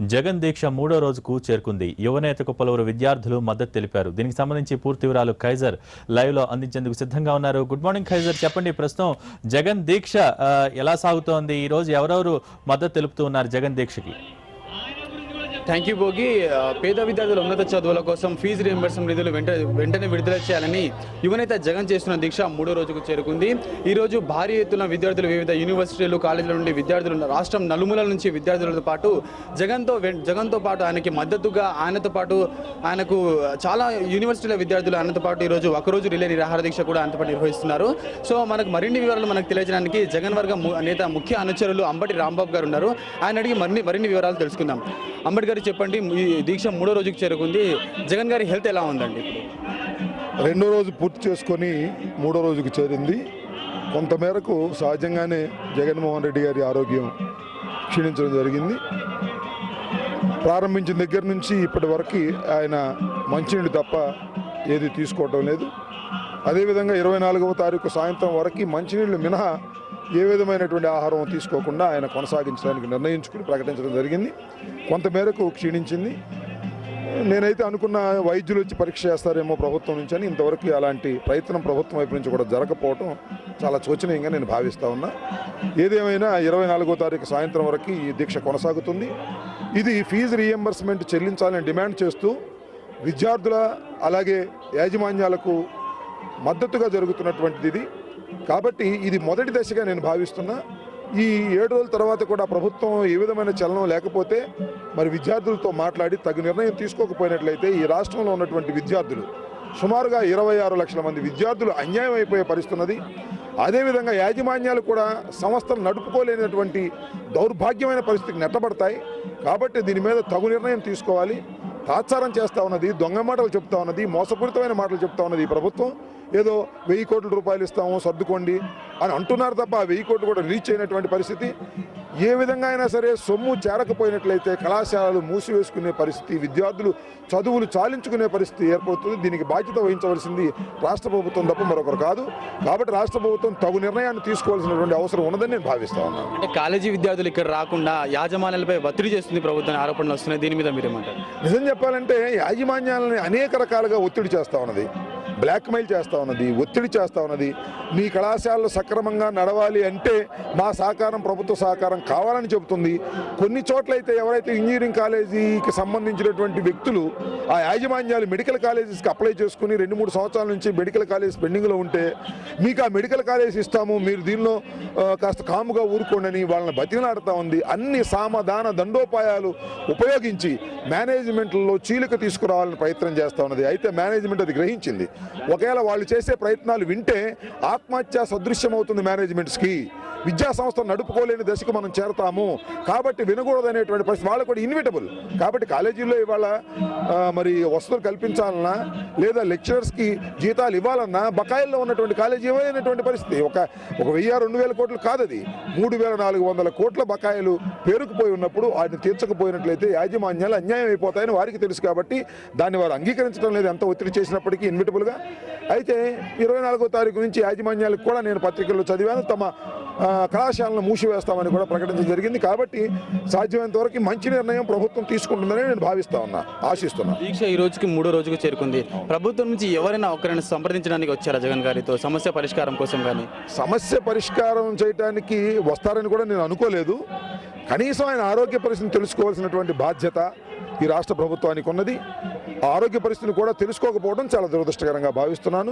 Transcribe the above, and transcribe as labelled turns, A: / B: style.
A: జగన్ దీక్ష మూడో రోజుకు చేరుకుంది. యువనేతకు పలువురు విద్యార్థులు మద్దతు తెలిపారు. దీనికి సంబంధించి పూర్తి వివరాలు ఖైజర్ లైవ్ లో అందించేందుకు సిద్ధంగా ఉన్నారు. గుడ్ మార్నింగ్ ఖైజర్, చెప్పండి, ప్రస్తుతం జగన్ దీక్ష ఎలా సాగుతోంది? ఈ రోజు ఎవరెవరు మద్దతు తెలుపుతూ ఉన్నారు జగన్ దీక్షకి?
B: Thank you Bhogi. పేద విద్యార్థుల ఉన్నత చదువుల కోసం ఫీజు రీయింబర్స్మెంట్ నిధులు వెంటనే విడుదల చేయాలని యువనేత జగన్ చేస్తున్న దీక్ష మూడో రోజుకు చేరుకుంది. ఈ రోజు భారీ ఎత్తున విద్యార్థులు వివిధ యూనివర్సిటీలు, కాలేజీల నుండి విద్యార్థులు, రాష్ట్రం నలుమూలల నుంచి విద్యార్థులతో పాటు జగన్తో పాటు ఆయనకి మద్దతుగా ఆయనకు చాలా యూనివర్సిటీల విద్యార్థులు ఆయనతో పాటు ఈరోజు ఒకరోజు రిలే నిరాహార దీక్ష కూడా ఆయనతో పాటు నిర్వహిస్తున్నారు. సో మనకు మరిన్ని వివరాలు తెలియజేయడానికి జగన్ వర్గ నేత ముఖ్య అనుచరులు అంబటి రాంబాబు గారు ఉన్నారు. ఆయన అడిగి మరిన్ని వివరాలు తెలుసుకుందాం. అంబటి గారు, చెప్పండి, ఈ దీక్ష మూడో రోజుకి చేరుకుంది. జగన్ గారి హెల్త్ ఎలా ఉందండి?
C: రెండో రోజు పూర్తి చేసుకొని మూడో రోజుకు చేరింది. కొంతమేరకు సహజంగానే జగన్మోహన్ రెడ్డి గారి ఆరోగ్యం క్షీణించడం జరిగింది. ప్రారంభించిన దగ్గర నుంచి ఇప్పటి వరకు ఆయన మంచినీళ్ళు తప్ప ఏది తీసుకోవటం లేదు. అదేవిధంగా 24వ తారీఖు సాయంత్రం వరకు మంచినీళ్ళు మినహా ఏ విధమైనటువంటి ఆహారం తీసుకోకుండా ఆయన కొనసాగించడానికి నిర్ణయించుకుని ప్రకటించడం జరిగింది. కొంతమేరకు క్షీణించింది. నేనైతే అనుకున్న వైద్యులు వచ్చి పరీక్ష చేస్తారేమో ప్రభుత్వం నుంచి అని, ఇంతవరకు అలాంటి ప్రయత్నం ప్రభుత్వం వైపు నుంచి కూడా జరగకపోవటం చాలా శోచనీయంగా నేను భావిస్తూ ఉన్నా. ఏదేమైనా 24వ తారీఖు సాయంత్రం వరకు ఈ దీక్ష కొనసాగుతుంది. ఇది ఫీజు రీయింబర్స్మెంట్ చెల్లించాలని డిమాండ్ చేస్తూ విద్యార్థుల అలాగే యాజమాన్యాలకు మద్దతుగా జరుగుతున్నటువంటిది ఇది. కాబట్టి ఇది మొదటి దశగా నేను భావిస్తున్నా. ఈ 7 రోజుల తర్వాత కూడా ప్రభుత్వం ఏ విధమైన చలనం లేకపోతే మరి విద్యార్థులతో మాట్లాడి తగు నిర్ణయం తీసుకోకపోయినట్లయితే ఈ రాష్ట్రంలో ఉన్నటువంటి విద్యార్థులు సుమారుగా 26 లక్షల మంది విద్యార్థులు అన్యాయం అయిపోయే పరిస్థితి ఉన్నది. అదేవిధంగా యాజమాన్యాలు కూడా సంస్థలు నడుపుకోలేనటువంటి దౌర్భాగ్యమైన పరిస్థితికి నెట్టబడతాయి. కాబట్టి దీని మీద తగు నిర్ణయం తీసుకోవాలి. తాత్సారం చేస్తూ ఉన్నది, దొంగ మాటలు చెప్తా ఉన్నది, మోసపూరితమైన మాటలు చెప్తా ఉన్నది ఈ ప్రభుత్వం. ఏదో 1000 కోట్ల రూపాయలు ఇస్తాము సర్దుకోండి అని అంటున్నారు తప్ప ఆ 1000 కోట్లు కూడా రీచ్ అయినటువంటి పరిస్థితి. ఏ విధంగా అయినా సరే సొమ్ము చేరకపోయినట్లయితే కళాశాలలు మూసివేసుకునే పరిస్థితి, విద్యార్థులు చదువులు చాలించుకునే పరిస్థితి ఏర్పడుతుంది. దీనికి బాధ్యత వహించవలసింది రాష్ట్ర ప్రభుత్వం తప్ప మరొకరు కాదు. కాబట్టి రాష్ట్ర ప్రభుత్వం తగు నిర్ణయాన్ని తీసుకోవాల్సినటువంటి అవసరం ఉన్నదని నేను భావిస్తా ఉన్నాను.
B: అంటే కాలేజీ విద్యార్థులు ఇక్కడ రాకుండా యాజమాన్యాలపై ఒత్తిడి చేస్తుంది ప్రభుత్వం, ఆరోపణలు వస్తున్నాయి. దీని మీద మీరేమంటారు?
C: నిజం చెప్పాలంటే యాజమాన్యాలని అనేక రకాలుగా ఒత్తిడి చేస్తూ ఉన్నది, బ్లాక్మెయిల్ చేస్తూ ఉన్నది, ఒత్తిడి చేస్తూ ఉన్నది. మీ కళాశాలలు సక్రమంగా నడవాలి అంటే మా సహకారం, ప్రభుత్వ సహకారం కావాలని చెబుతుంది. కొన్ని చోట్లయితే ఎవరైతే ఇంజనీరింగ్ కాలేజీకి సంబంధించినటువంటి వ్యక్తులు ఆ యాజమాన్యాలు మెడికల్ కాలేజెస్కి అప్లై చేసుకుని 2-3 సంవత్సరాల నుంచి మెడికల్ కాలేజ్ పెండింగ్లో ఉంటే మీకు ఆ మెడికల్ కాలేజ్ ఇస్తాము, మీరు దీనిలో కాస్త కాముగా ఊరుకోండి వాళ్ళని బతిలాడుతూ ఉంది. అన్ని సామధాన దండోపాయాలు ఉపయోగించి మేనేజ్మెంట్లో చీలిక తీసుకురావాలని ప్రయత్నం చేస్తూ ఉన్నది. అయితే మేనేజ్మెంట్ అది గ్రహించింది. ఒకవేళ వాళ్ళు చేసే ప్రయత్నాలు వింటే ఆత్మహత్య సదృశ్యం అవుతుంది మేనేజ్మెంట్స్కి. విద్యా సంస్థలు నడుపుకోలేని దశకు మనం చేరతాము. కాబట్టి వినకూడదనేటువంటి పరిస్థితి వాళ్ళకు కూడా ఇన్విటబుల్. కాబట్టి కాలేజీల్లో ఇవాళ మరి వసతులు కల్పించాలన్నా లేదా లెక్చరర్స్కి జీతాలు ఇవ్వాలన్నా బకాయిల్లో ఉన్నటువంటి కాలేజీ ఇవ్వలేనటువంటి పరిస్థితి. ఒక 1000-2000 కోట్లు కాదు, అది 3400 కోట్ల బకాయిలు పేరుకుపోయి ఉన్నప్పుడు వాటిని తీర్చకపోయినట్లయితే యాజమాన్యాలు అన్యాయం అయిపోతాయని వారికి తెలుసు. కాబట్టి దాన్ని వారు అంగీకరించడం లేదు ఎంత ఒత్తిడి చేసినప్పటికీ ఇన్విటబుల్గా. అయితే 24వ తారీఖు నుంచి యాజమాన్యాలకు కూడా నేను పత్రికల్లో చదివాను, తమ కళాశాలను మూసివేస్తామని కూడా ప్రకటించడం జరిగింది. కాబట్టి సాధ్యమైనంత వరకు మంచి నిర్ణయం ప్రభుత్వం తీసుకుంటుందని నేను భావిస్తా ఉన్నా, ఆశిస్తున్నా.
B: దీక్ష ఈ రోజుకి మూడో రోజుకు చేరుకుంది. ప్రభుత్వం నుంచి ఎవరైనా ఒకరిని సంప్రదించడానికి వచ్చారా జగన్ గారితో సమస్య పరిష్కారం కోసం? కానీ
C: సమస్య పరిష్కారం చేయడానికి వస్తారని కూడా నేను అనుకోలేదు. కనీసం ఆయన ఆరోగ్య పరిస్థితిని తెలుసుకోవాల్సినటువంటి బాధ్యత ఈ రాష్ట్ర ప్రభుత్వానికి ఉన్నది. ఆరోగ్య పరిస్థితిని కూడా తెలుసుకోకపోవడం చాలా దురదృష్టకరంగా భావిస్తున్నాను.